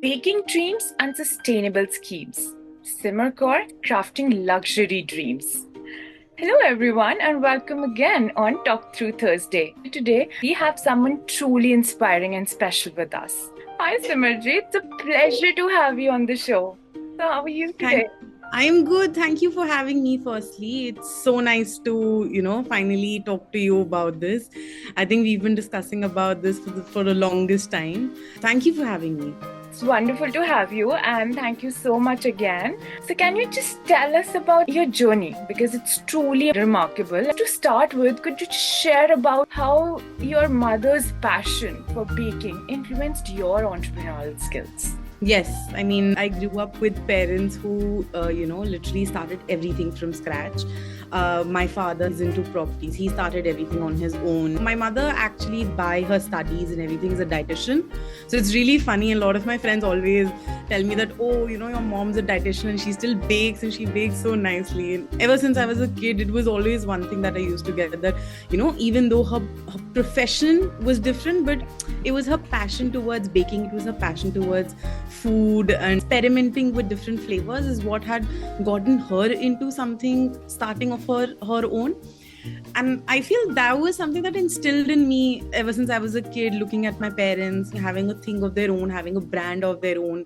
Baking dreams and sustainable schemes. Simmercore crafting luxury dreams. Hello, everyone, and welcome again on Talk Through Thursday. Today, we have someone truly inspiring and special with us. Hi, Simarji. It's a pleasure to have you on the show. So, how are you Thank today? I'm good. Thank you for having me firstly. It's so nice to, finally talk to you about this. I think we've been discussing about this for the longest time. Thank you for having me. It's wonderful to have you, and thank you so much again. So, can you just tell us about your journey? Because it's truly remarkable. To start with, could you just share about how your mother's passion for baking influenced your entrepreneurial skills? Yes, I mean, I grew up with parents who, literally started everything from scratch. My father is into properties. He started everything on his own. My mother, actually, by her studies and everything, is a dietitian. So it's really funny. A lot of my friends always tell me that, oh, your mom's a dietitian and she still bakes and she bakes so nicely. And ever since I was a kid, it was always one thing that I used to get that, even though her profession was different, but it was her passion towards baking, it was her passion towards food and experimenting with different flavors is what had gotten her into something starting of her own. And I feel that was something that instilled in me ever since I was a kid, looking at my parents having a thing of their own, having a brand of their own,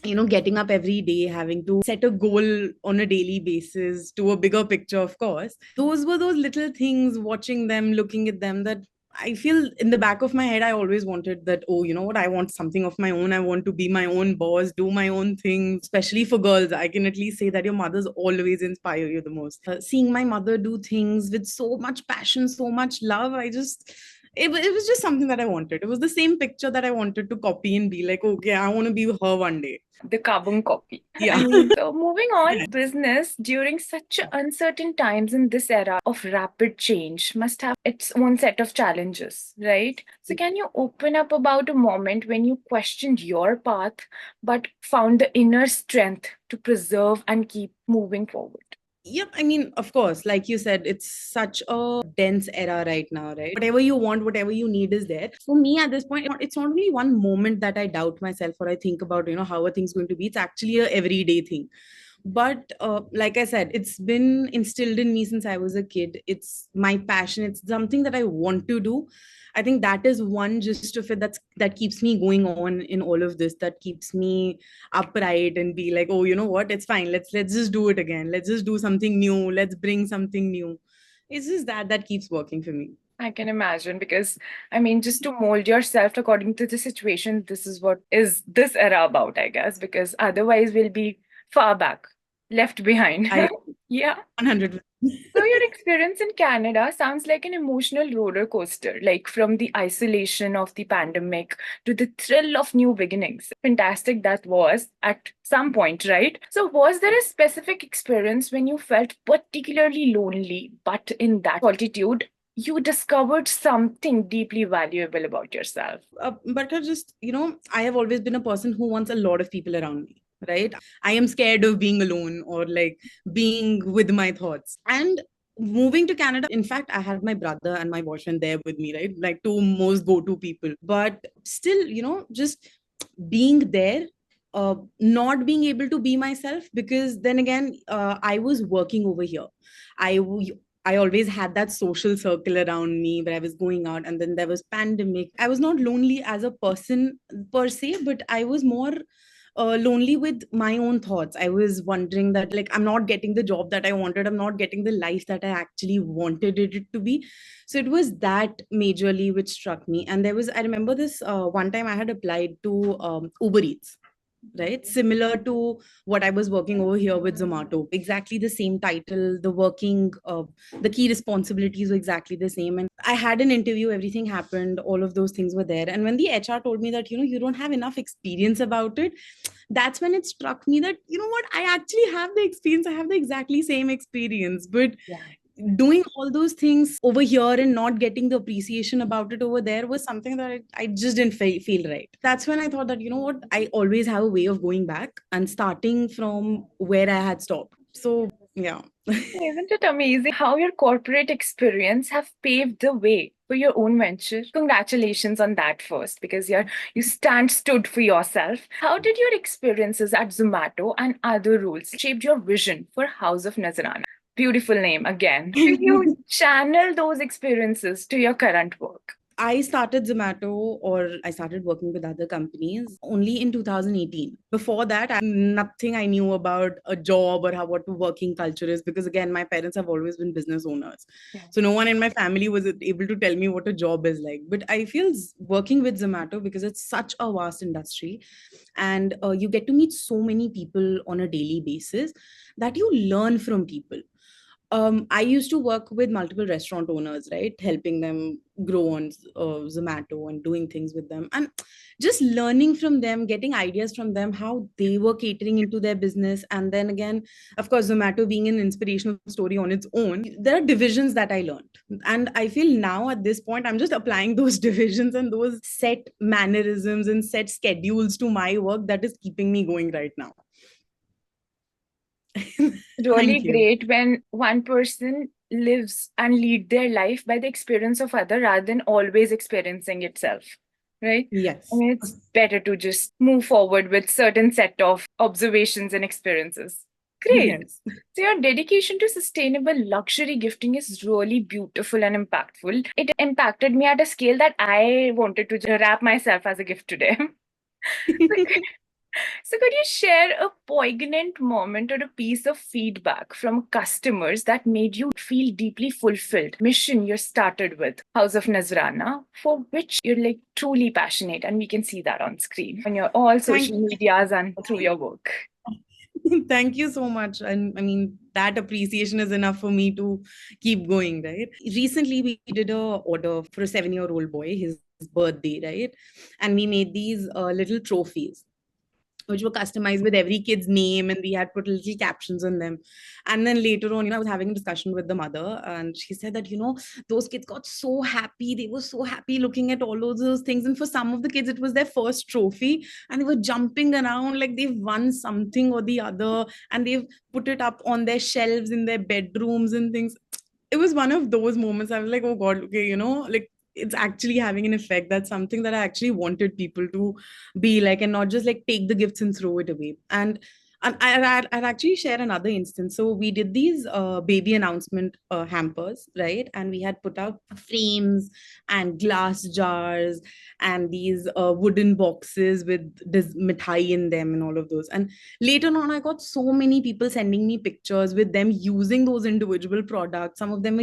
getting up every day, having to set a goal on a daily basis to a bigger picture, of course. Those were those little things, watching them, looking at them, that I feel in the back of my head, I always wanted that, oh, you know what, I want something of my own. I want to be my own boss, do my own thing, especially for girls. I can at least say that your mothers always inspire you the most. Seeing my mother do things with so much passion, so much love, it was just something that I wanted. It was the same picture that I wanted to copy and be like, okay, I want to be her one day. The carbon copy. Yeah. So, moving on, business during such uncertain times in this era of rapid change must have its own set of challenges, right? So, can you open up about a moment when you questioned your path but found the inner strength to preserve and keep moving forward? Yep, I mean, of course, like you said, it's such a dense era right now, right? Whatever you want, whatever you need is there. For me at this point, it's not only one moment that I doubt myself or I think about, how are things going to be. It's actually a everyday thing. But like I said, it's been instilled in me since I was a kid. It's my passion. It's something that I want to do. I think that is one gist of it that keeps me going on in all of this, that keeps me upright and be like, oh, you know what, it's fine, let's just do it again, let's just do something new, let's bring something new. It's just that keeps working for me. I can imagine because I mean, just to mold yourself according to the situation, this is what is this era about, I guess, because otherwise we'll be far back, left behind. I Yeah. 100. So your experience in Canada sounds like an emotional roller coaster, like from the isolation of the pandemic to the thrill of new beginnings. Fantastic that was at some point, right? So was there a specific experience when you felt particularly lonely, but in that solitude, you discovered something deeply valuable about yourself? But I just, I have always been a person who wants a lot of people around me, right? I am scared of being alone or like being with my thoughts. And moving to Canada, in fact, I had my brother and my boyfriend there with me, right? Like two most go-to people. But still, just being there, not being able to be myself, because then again, I was working over here. I always had that social circle around me where I was going out, and then there was pandemic. I was not lonely as a person per se, but I was more lonely with my own thoughts. I was wondering that, like, I'm not getting the job that I wanted. I'm not getting the life that I actually wanted it to be. So it was that majorly which struck me. And there was, I remember this one time I had applied to Uber Eats, right? Similar to what I was working over here with Zomato. Exactly the same title, the key responsibilities were exactly the same. And I had an interview, everything happened, all of those things were there. And when the HR told me that, you don't have enough experience about it, that's when it struck me that, you know what, I actually have the experience. I have the exactly same experience. But Yeah. doing all those things over here and not getting the appreciation about it over there was something that I just didn't feel right. That's when I thought that, you know what, I always have a way of going back and starting from where I had stopped. So Yeah. Isn't it amazing how your corporate experience have paved the way for your own venture? Congratulations on that first, because you stood for yourself. How did your experiences at Zomato and other roles shaped your vision for House of Nazarana? Beautiful name again. Do you channel those experiences to your current work? I started Zomato, or I started working with other companies only in 2018. Before that, nothing I knew about a job or how what working culture is, because again, my parents have always been business owners. Yeah. So no one in my family was able to tell me what a job is like. But I feel working with Zomato, because it's such a vast industry, and you get to meet so many people on a daily basis, that you learn from people. I used to work with multiple restaurant owners, right? Helping them grow on Zomato and doing things with them, and just learning from them, getting ideas from them, how they were catering into their business. And then again, of course, Zomato being an inspirational story on its own, there are divisions that I learned. And I feel now at this point, I'm just applying those divisions and those set mannerisms and set schedules to my work that is keeping me going right now. Really Thank you. great when one person lives and lead their life by the experience of other rather than always experiencing itself, right? I Yes. mean, it's better to just move forward with certain set of observations and experiences. Great. Yes. So your dedication to sustainable luxury gifting is really beautiful and impactful. It impacted me at a scale that I wanted to wrap myself as a gift today. So, could you share a poignant moment or a piece of feedback from customers that made you feel deeply fulfilled? Mission you started with House of Nazrana, for which you're like truly passionate, and we can see that on screen on your all Thank social medias and through your work. Thank you so much. And I mean, that appreciation is enough for me to keep going, right? Recently, we did a order for a 7-year-old boy, his birthday, right? And we made these little trophies, which were customized with every kid's name, and we had put little captions on them. And then later on, I was having a discussion with the mother, and she said that, those kids got so happy. They were so happy looking at all of those things. And for some of the kids, it was their first trophy, and they were jumping around like they've won something or the other, and they've put it up on their shelves in their bedrooms and things. It was one of those moments. I was like, oh God, okay, like it's actually having an effect. That's something that I actually wanted people to be like, and not just like take the gifts and throw it away. And I'd actually share another instance. So we did these baby announcement hampers, right? And we had put out frames and glass jars and these wooden boxes with this mithai in them and all of those. And later on, I got so many people sending me pictures with them using those individual products. Some of them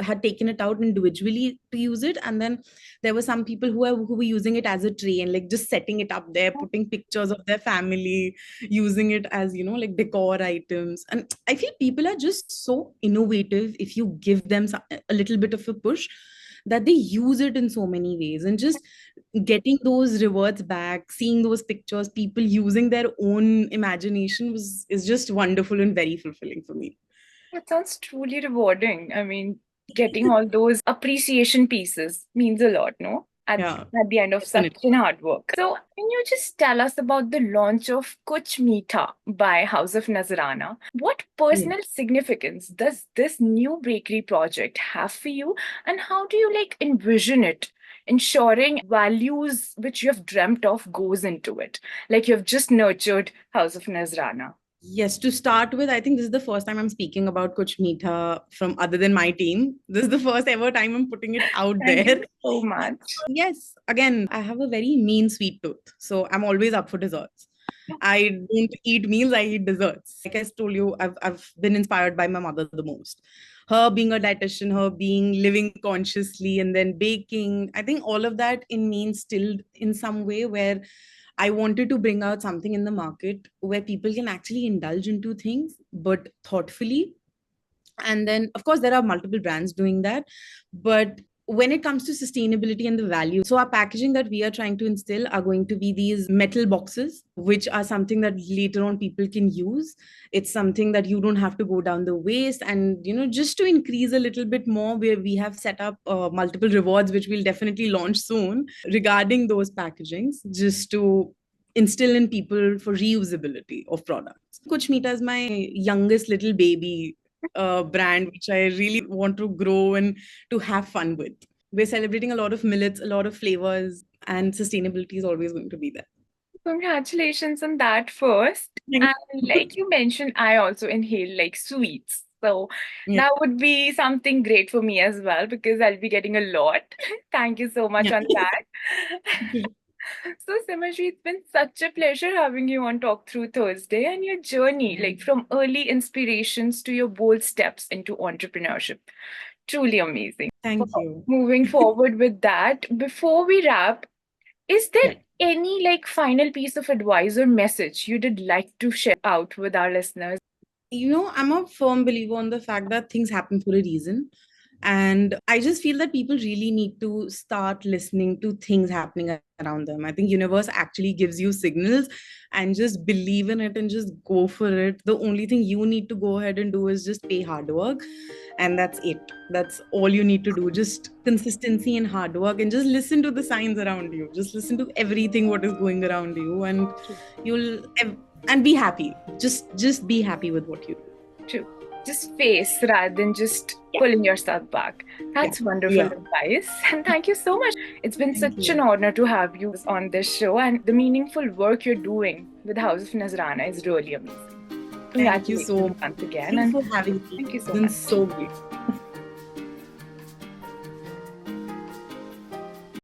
had taken it out individually to use it, and then there were some people who were using it as a tray and like just setting it up there, putting pictures of their family, using it as like decor items. And I feel people are just so innovative if you give them a little bit of a push, that they use it in so many ways. And just getting those rewards back, seeing those pictures, people using their own imagination is just wonderful and very fulfilling for me. That sounds truly rewarding. I mean, getting all those appreciation pieces means a lot, no? Yeah, At the end of such definitely. hard work. So, can you just tell us about the launch of Kuch Meetha by House of Nazarana? What Yeah. personal significance does this new bakery project have for you? And how do you like envision it? Ensuring values which you have dreamt of goes into it. Like you have just nurtured House of Nazrana. Yes, to start with, I think this is the first time I'm speaking about Kuch Meetha from other than my team. This is the first ever time I'm putting it out Thank there. you so much. Yes, again, I have a very mean sweet tooth, so I'm always up for desserts. I don't eat meals, I eat desserts. Like I told you, I've been inspired by my mother the most. Her being a dietitian, her being living consciously, and then baking. I think all of that in me instilled in some way, where I wanted to bring out something in the market where people can actually indulge into things, but thoughtfully. And then, of course, there are multiple brands doing that. But when it comes to sustainability and the value, so our packaging that we are trying to instill are going to be these metal boxes, which are something that later on people can use. It's something that you don't have to go down the waste. And just to increase a little bit more, where we have set up multiple rewards, which we'll definitely launch soon regarding those packagings, just to instill in people for reusability of products. Kuch Meetha is my youngest little baby. brand which I really want to grow and to have fun with. We're celebrating a lot of millets, a lot of flavors, and sustainability is always going to be there. Congratulations on that first. Thank And like you mentioned, I also inhale like sweets. So Yeah. that would be something great for me as well because I'll be getting a lot. Thank you so much Yeah. on that. So, Simajri, it's been such a pleasure having you on Talk Through Thursday and your journey, like from early inspirations to your bold steps into entrepreneurship. Truly amazing. Thank you. Moving forward with that, before we wrap, is there Yeah. any like final piece of advice or message you'd like to share out with our listeners? I'm a firm believer on the fact that things happen for a reason. And I just feel that people really need to start listening to things happening around them. I think universe actually gives you signals, and just believe in it and just go for it. The only thing you need to go ahead and do is just pay hard work. And that's it. That's all you need to do. Just consistency and hard work, and just listen to the signs around you. Just listen to everything what is going around you, and you'll and be happy. Just be happy with what you do. To just face rather than just pulling yourself back. That's wonderful Yeah. advice. And thank you so much. It's been Thank such you. an honor to have you on this show, and the meaningful work you're doing with House of Nazrana is really amazing. Thank you so Congratulations once again. Thank And you for having me. thank you so It's been much. so great.